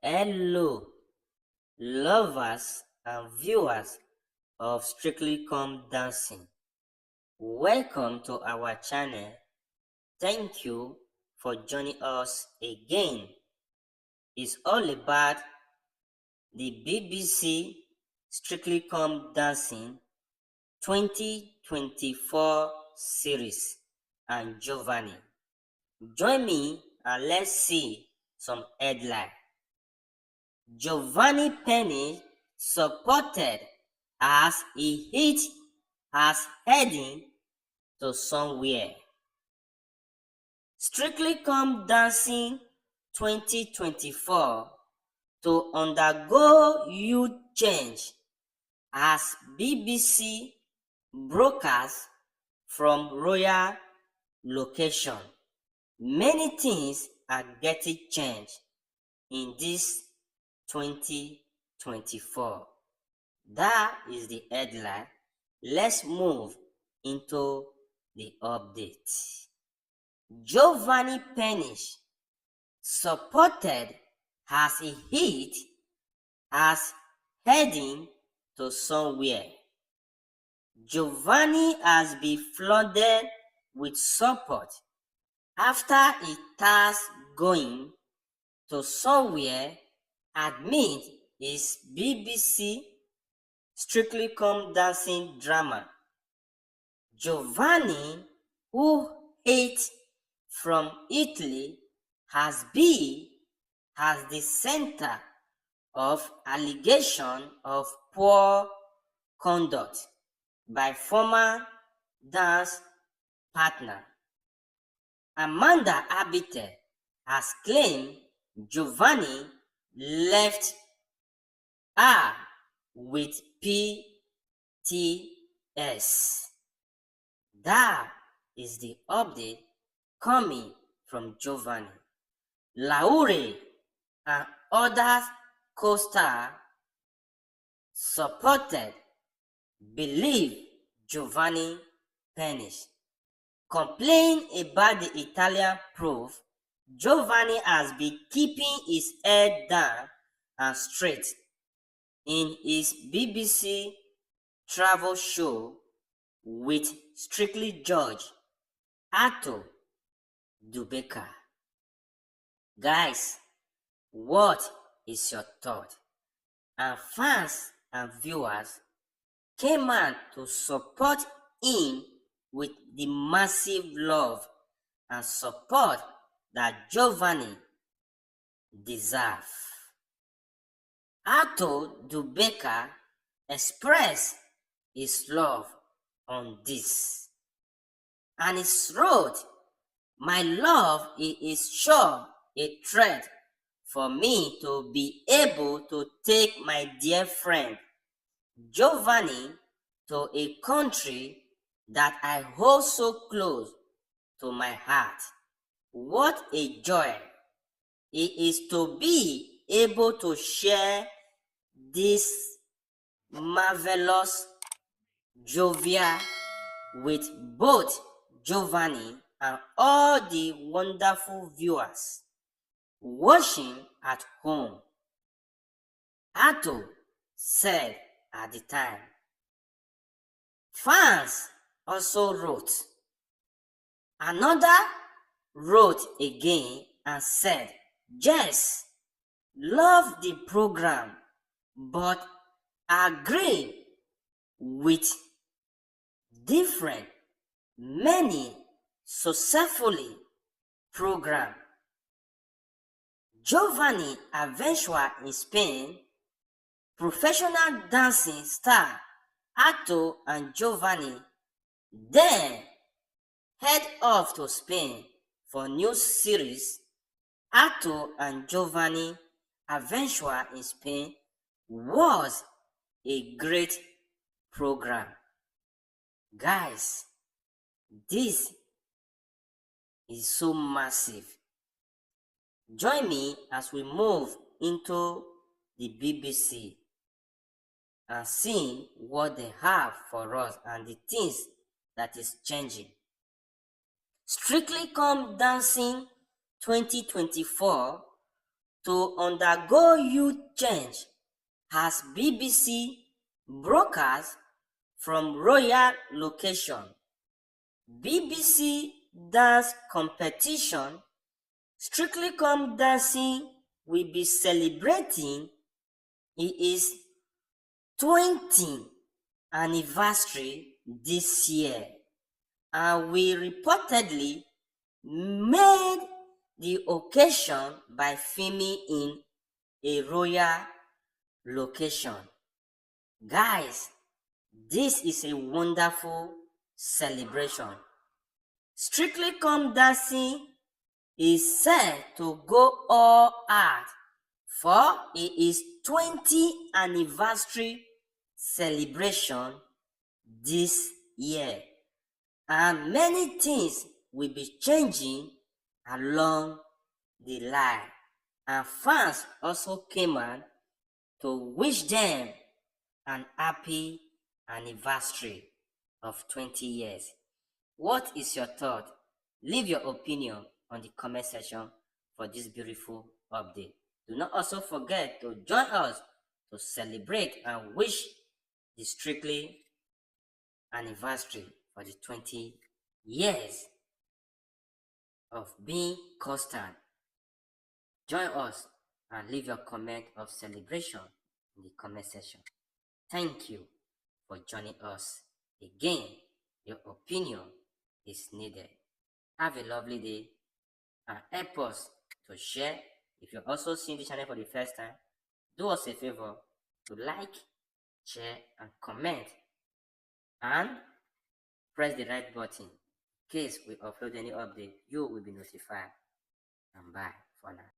Hello, lovers and viewers of Strictly Come Dancing. Welcome to our channel. Thank you for joining us again. It's all about the BBC Strictly Come Dancing 2024 series and Giovanni. Join me and let's see some headline. Giovanni Pernice supported as he hit as heading to somewhere. Strictly Come Dancing 2024 to undergo huge change as BBC broadcast from royal location. Many things are getting changed in this 2024. That is the headline. Let's move into the update. Giovanni Pernice supported as he hit as heading to somewhere. Giovanni has been flooded with support after he starts going to somewhere amid his BBC Strictly Come Dancing drama. Giovanni, who hails from Italy, has been as the center of allegation of poor conduct by former dance partner. Amanda Abite has claimed Giovanni left her with PTS. That is the update coming from Giovanni. Laure and other co-stars supported believe Giovanni Pernice. Complain about the Italian proof, Giovanni has been keeping his head down and straight in his BBC travel show with Strictly Judge Atto Dubeka. Guys, what is your thought? And fans and viewers came out to support him with the massive love and support that Giovanni deserves. Atto Dubeka expressed his love on this, and he wrote, "My love is sure a threat for me to be able to take my dear friend Giovanni to a country that I hold so close to my heart. What a joy it is to be able to share this marvelous jovial with both Giovanni and all the wonderful viewers watching at home," Atto said at the time. Fans also wrote. Another wrote again and said, "Yes, love the program, but agree with different, many successfully program. Giovanni adventure in Spain, professional dancing star Atto and Giovanni then head off to Spain for new series. Atto and Giovanni Adventure in Spain was a great program. Guys, this is so massive. Join me as we move into the BBC and see what they have for us and the things that is changing. Strictly Come Dancing 2024 to undergo youth change as BBC broadcast from royal location. BBC dance competition Strictly Come Dancing will be celebrating its 20th anniversary this year, and we reportedly made the occasion by filming in a royal location. Guys, this is a wonderful celebration. Strictly Come Dancing is set to go all out for its 20th anniversary celebration this year, and many things will be changing along the line, and fans also came out to wish them an happy anniversary of 20 years. What is your thought? Leave your opinion on the comment section for this beautiful update. Do not also forget to join us to celebrate and wish the Strictly anniversary for the 20 years of being constant. Join us and leave your comment of celebration in the comment section. Thank you for joining us. Again, your opinion is needed. Have a lovely day and help us to share. If you're also seeing the channel for the first time, do us a favor to like, share, and comment, and press the right button. In case we upload any update, you will be notified. And bye for now.